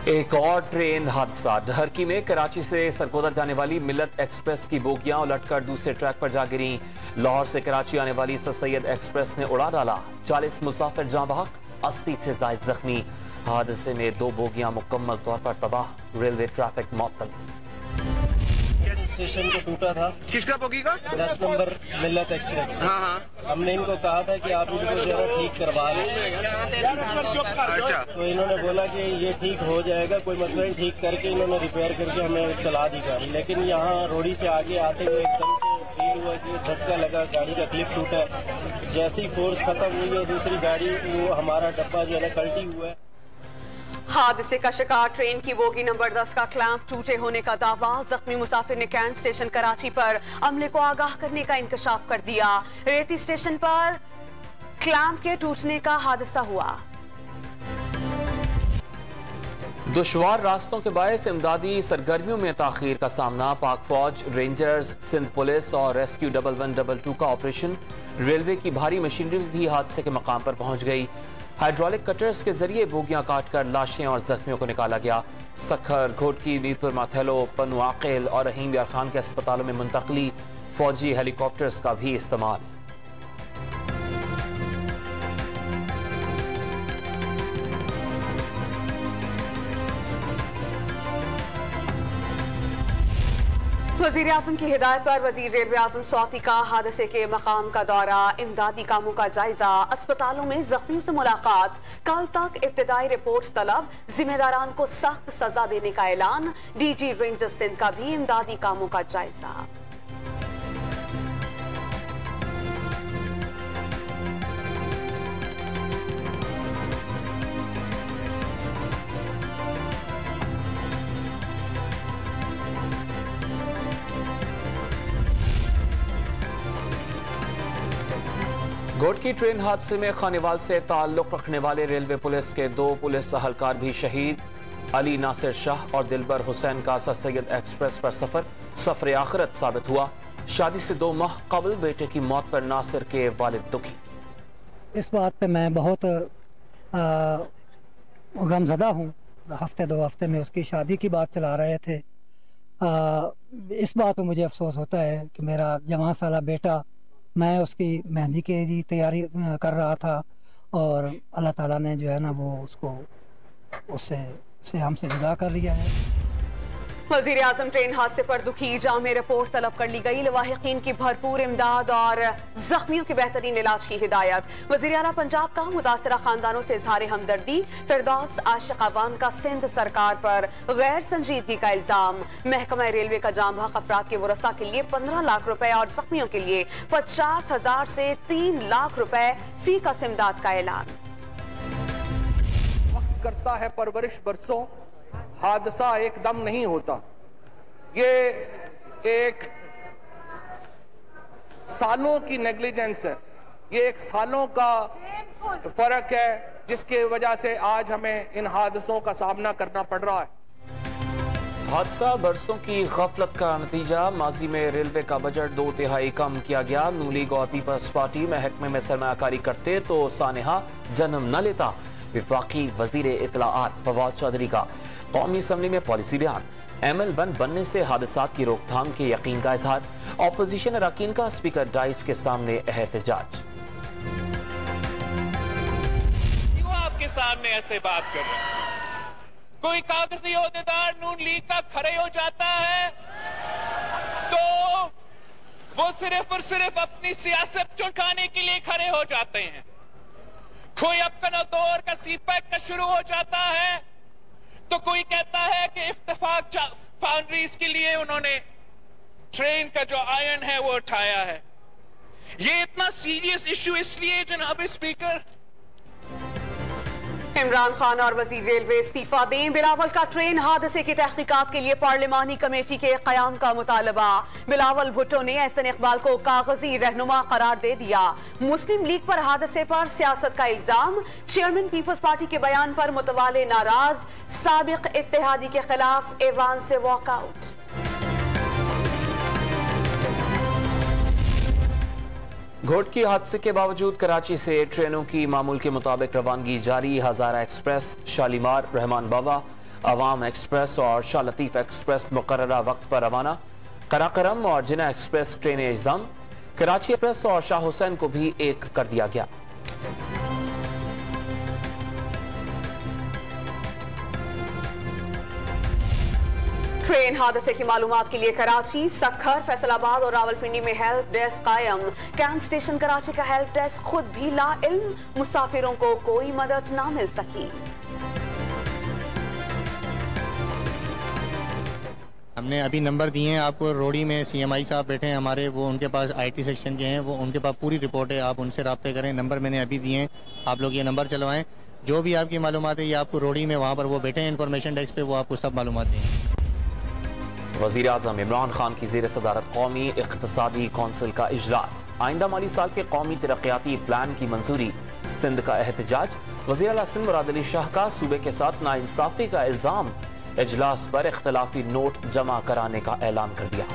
एक और ट्रेन हादसा। ढहरकी में कराची से सरगोदा जाने वाली मिल्लत एक्सप्रेस की बोगियां उलटकर दूसरे ट्रैक पर जा गिरी। लाहौर से कराची आने वाली सर सैयद एक्सप्रेस ने उड़ा डाला। 40 मुसाफिर जाँ बहक, 80 से ज्यादा जख्मी। हादसे में 2 बोगियां मुकम्मल तौर पर तबाह। रेलवे ट्रैफिक मुअत्तल। स्टेशन को टूटा था। किसका बोगी का? 10 नंबर मिल्लत एक्सप्रेस। हाँ। हमने इनको कहा था कि आप इनको जो है ठीक करवा लें। अच्छा। तो इन्होंने बोला कि ये ठीक हो जाएगा, कोई मसला नहीं। ठीक करके इन्होंने रिपेयर करके हमें चला दी गाड़ी। लेकिन यहाँ रोड़ी से आगे आते हुए एकदम से फील हुआ कि झटका लगा, गाड़ी का क्लिप टूटा। जैसे ही फोर्स खत्म हुई और दूसरी गाड़ी वो हमारा डब्बा जो है ना पलटी हुआ है। हादसे का शिकार ट्रेन की बोगी नंबर 10 का क्लैंप टूटे होने का दावा। जख्मी मुसाफिर ने कैंट स्टेशन कराची पर अमले को आगाह करने का इंकशाफ कर दिया। रेती स्टेशन पर क्लैंप के टूटने का हादसा हुआ। दुश्वार रास्तों के बायस इमदादी सरगर्मियों में ताखीर का सामना। पाक फौज, रेंजर्स, सिंध पुलिस और रेस्क्यू 1112 का ऑपरेशन। रेलवे की भारी मशीनरी भी हादसे के मकाम पर पहुंच गई। हाइड्रोलिक कटर्स के जरिए बोगियां काटकर लाशें और जख्मियों को निकाला गया। सखर, घोटकी, मीरपुर माथेलो, पन्नू आकिल और रहीम यार खान के अस्पतालों में मुंतकली। फौजी हेलीकॉप्टर्स का भी इस्तेमाल। वजीर आजम की हिदायत पर वजीर रेलवे आजम सौती का हादसे के मकाम का दौरा। इमदादी कामों का जायजा। अस्पतालों में जख्मियों से मुलाकात। कल तक इब्तिदाई रिपोर्ट तलब। जिम्मेदारान को सख्त सजा देने का ऐलान। डीजी रेंजर्स सिंध का भी इमदादी कामों का जायजा। घोटकी ट्रेन हादसे में खानेवाल से ताल्लुक रखने वाले रेलवे पुलिस के 2 पुलिस अहलकार भी शहीद। अली नासिर शाह और दिलबर हुसैन का सर सैयद एक्सप्रेस पर सफर आखिरत साबित हुआ। शादी से 2 माह कबल बेटे की मौत पर नासिर के वालिद दुखी। इस बात पे मैं बहुत गमज़दा हूँ। हफ्ते 2 हफ्ते में उसकी शादी की बात चला रहे थे। इस बात पे मुझे अफसोस होता है कि मेरा जवान साला बेटा, मैं उसकी मेहंदी की तैयारी कर रहा था और अल्लाह ताला ने जो है ना वो उससे हमसे जुदा कर लिया है। वजीर आजम ट्रेन हादसे पर दुखी। जामे रिपोर्ट तलब कर ली गई। लवाहिकीन की भरपूर इमदाद और जख्मियों के बेहतरीन इलाज की हिदायत। वजीर आला पंजाब का मुतासरा खानदानों से इजहार हमदर्दी। फिरदौस आशिक अवान का सिंध सरकार पर गैर संजीदगी का इल्जाम। महकमा रेलवे का जाम बहक अफराद के वरसा के लिए 15 लाख रुपए और जख्मियों के लिए 50,000 से 3 लाख रुपए फी का इमदाद का ऐलान। वक्त करता है परवरिश बरसों, हादसा एकदम नहीं होता। ये एक सालों की नेग्लिजेंस है। ये एक सालों का फर्क है जिसकी वजह से आज हमें इन हादसों का सामना करना पड़ रहा है। हादसा बरसों की गफलत का नतीजा। माजी में रेलवे का बजट 2/3 कम किया गया। नू लीग और पीपल्स पार्टी महकमे में सरमायाकारी करते तो सानेहा जन्म न लेता। विफाकी वजीर इत्तलाआत फवाद चौधरी का कौमी असम्बली में पॉलिसी बयान। ML1 बनने से हादसात की रोकथाम के यकीन का इजहार। ऑपोजिशन अरकान का स्पीकर डाइस के सामने एहतजाज। क्यों आपके सामने ऐसे बात कर रहे हैं? कोई कागजी ओहदेदार नून लीग का खड़े हो जाता है तो वो सिर्फ और सिर्फ अपनी सियासत चुकाने के लिए खड़े हो जाते हैं। कोई अपना दौर का सीपैक का शुरू हो जाता है तो कोई कहता है कि इफ्तिफाक फाउंड्रीज के लिए उन्होंने ट्रेन का जो आयन है वो उठाया है। ये इतना सीरियस इशू इसलिए जनाब स्पीकर। इमरान खान और वजीर रेलवे इस्तीफा दें। बिलावल का ट्रेन हादसे की तहकीकात के लिए पार्लिमानी कमेटी के कयाम का मुतालबा। बिलावल भुट्टो ने एहसन इकबाल को कागजी रहनुमा करार दे दिया। मुस्लिम लीग पर हादसे पर सियासत का इल्जाम। चेयरमैन पीपल्स पार्टी के बयान पर मुतवाले नाराज। साबिक इत्तेहादी के खिलाफ ऐवान से वॉकआउट। घोटकी हादसे के बावजूद कराची से ट्रेनों की मामूल के मुताबिक रवानगी जारी। हजारा एक्सप्रेस, शालीमार, रहमान बाबा, अवाम एक्सप्रेस और शाह लतीफ एक्सप्रेस मुकर्ररा वक्त पर रवाना। कराकरम और जिना एक्सप्रेस ट्रेनें इल्जाम। कराची एक्सप्रेस और शाह हुसैन को भी एक कर दिया गया। ट्रेन हादसे की मालूमात के लिए कराची, सक्खर, फैसलाबाद और रावलपिंडी में हेल्प डेस्क कायम। कैंट स्टेशन कराची का हेल्प डेस्क खुद भी लाइल्म, मुसाफिरों को कोई मदद ना मिल सकी। हमने अभी नंबर दिए हैं आपको। रोडी में CMI साहब बैठे हैं हमारे, वो उनके पास IT सेक्शन के हैं, वो उनके पास पूरी रिपोर्ट है, आप उनसे राब्ते करें। नंबर मैंने अभी दिए हैं, आप लोग ये नंबर चलवाएं। जो भी आपकी मालूमात है ये आपको रोडी में वहाँ पर वो बैठे हैं इन्फॉर्मेशन डेस्क पे, वो आपको सब मालूमात दें। वज़ीर आज़म इमरान खान की ज़ेर सदारत कौमी इक़्तिसादी कौंसिल का इजलास। आइंदा माली साल के कौमी तरक्याती प्लान की मंजूरी। सिंध का एहतजाज। वज़ीर आला सिंध मुराद अली शाह का सूबे के साथ नाइंसाफी का इल्जाम। इजलास पर इख्तलाफी नोट जमा कराने का ऐलान कर दिया।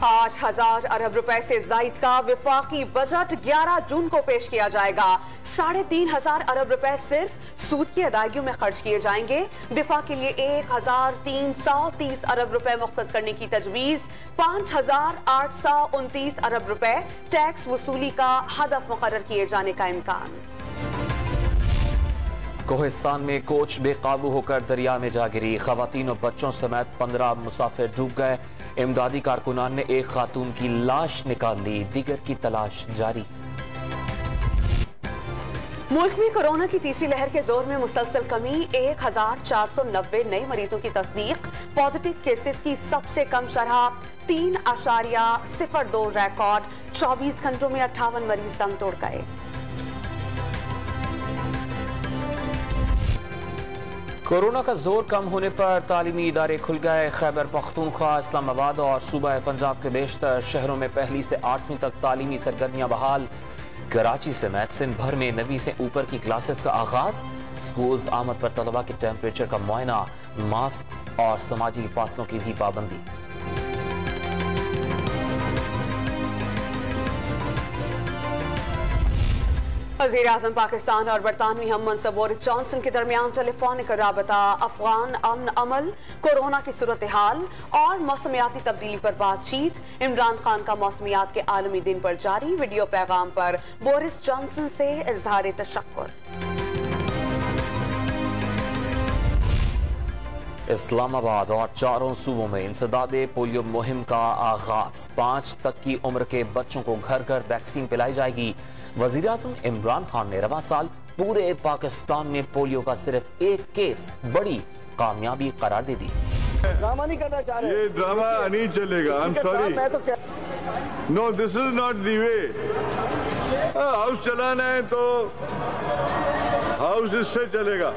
8,000 अरब रुपए से जायद का विफाकी बजट 11 जून को पेश किया जाएगा। 3,500 अरब रुपए सिर्फ सूद की अदायगियों में खर्च किए जाएंगे। दिफा के लिए 1,330 अरब रुपए मुख्तस करने की तजवीज। 5,829 अरब रुपए टैक्स वसूली का हदफ मुकर्रर किए जाने का इम्कान। कोहिस्तान में कोच बेकाबू होकर दरिया में जा गिरी। खवातीन और बच्चों समेत 15 मुसाफिर डूब गए। इमदादी कारकुनान ने एक खातून की लाश निकाल ली, दीगर की तलाश जारी। मुल्क में कोरोना की तीसरी लहर के जोर में मुसलसल कमी। 1,490 नए मरीजों की तस्दीक। पॉजिटिव केसेस की सबसे कम शरह 3.02 रिकॉर्ड। 24 घंटों में 58 मरीज दम तोड़ गए। कोरोना का जोर कम होने पर तालीमी इदारे खुल गए। खैबर पख्तूनख्वा, इस्लामाबाद और सूबा पंजाब के बेशतर शहरों में पहली से 8वीं तक तालीमी सरगर्मियां बहाल। कराची समेत सिंध भर में 9वीं से ऊपर की क्लासेस का आगाज। स्कूल्स आमद पर तलबा के टेम्परेचर का मुआयना। मास्क और समाजी फासलों की भी पाबंदी। वज़ीर आज़म पाकिस्तान और बरतानवी हम मनसब बोरिस जॉनसन के दरमियान टेलीफोनिक राबता। अफगान अमन अमल, कोरोना की सूरत हाल और मौसमियाती तब्दीली पर बातचीत। इमरान खान का मौसमियात के आलमी दिन पर जारी वीडियो पैगाम पर बोरिस जॉनसन से इज़हार तशक्कुर। इस्लामाबाद और चारों सूबों में इंसदादे पोलियो मुहिम का आगाज। 5 तक की उम्र के बच्चों को घर घर वैक्सीन पिलाई जाएगी। वज़ीर आज़म इमरान खान ने रवां साल पूरे पाकिस्तान में पोलियो का सिर्फ एक केस बड़ी कामयाबी करार दे दी। ड्रामा नहीं करना चाह रहे। ये ड्रामा नहीं चलेगा। I am sorry. मैं तो no, this is not the way. House चलाना है तो हाउस इससे चलेगा।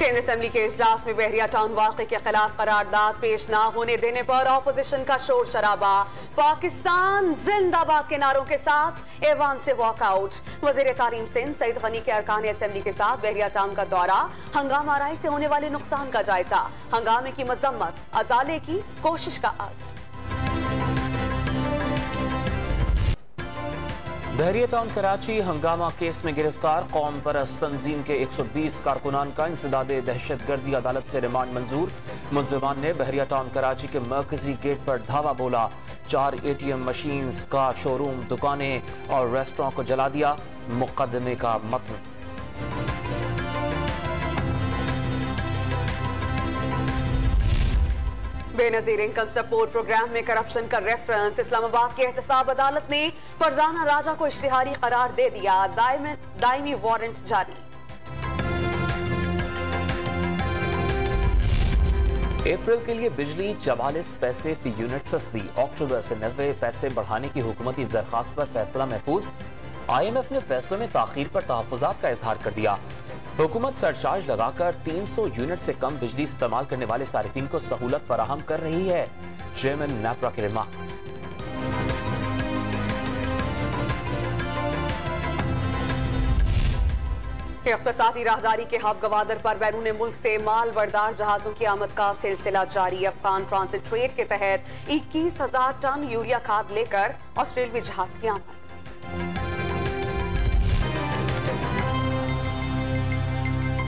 सिंध असेंबली के इजलास में बहरिया टाउन वाक़े के खिलाफ करारदाद पेश न होने देने पर ऑपोजिशन का शोर शराबा। पाकिस्तान जिंदाबाद के नारों के साथ ऐवान से वॉकआउट। वज़ीर तालीम सिंध सईद गनी के अरकान असेंबली के साथ बहरिया टाउन का दौरा। हंगामा आराई से होने वाले नुकसान का जायजा। हंगामे की मजम्मत, अजाले की कोशिश का आज़। बहरिया टाउन कराची हंगामा केस में गिरफ्तार कौम परस्त तंजीम के 120 कारकुनान का इंसदादे दहशतगर्दी अदालत से रिमांड मंजूर। मुल्जिमान ने बहरिया टाउन कराची के मरकजी गेट पर धावा बोला। 4 ATM मशीन्स का शोरूम, दुकानें और रेस्टोरेंट को जला दिया। मुकदमे का मतन। बेनजीर इनकम सपोर्ट प्रोग्राम में करप्शन का रेफरेंस। इस्लामाबाद की एहतसाब अदालत ने फरजाना राजा को इश्तिहारी करार दे दिया। दायमी वारंट जारी। अप्रैल के लिए बिजली 44 पैसे फी यूनिट सस्ती। अक्टूबर से 90 पैसे बढ़ाने की हुकूमती दरखास्त पर फैसला महफूज। IMF ने फैसले में ताखीर पर तहफ्फुज़ात का इजहार कर दिया। हुकूमत सरचार्ज लगाकर 300 यूनिट से कम बिजली इस्तेमाल करने वाले सारिफिन को सहूलत फराहम कर रही है। चेयरमैन नेपरा के रिमार्क्स। इक़्तिसादी राहदारी के हब गवादर पर बैरून मुल्क से माल बरदार जहाजों की आमद का सिलसिला जारी। अफगान ट्रांसिट ट्रेड के तहत 21,000 टन यूरिया खाद लेकर ऑस्ट्रेलियाई जहाज की आमद।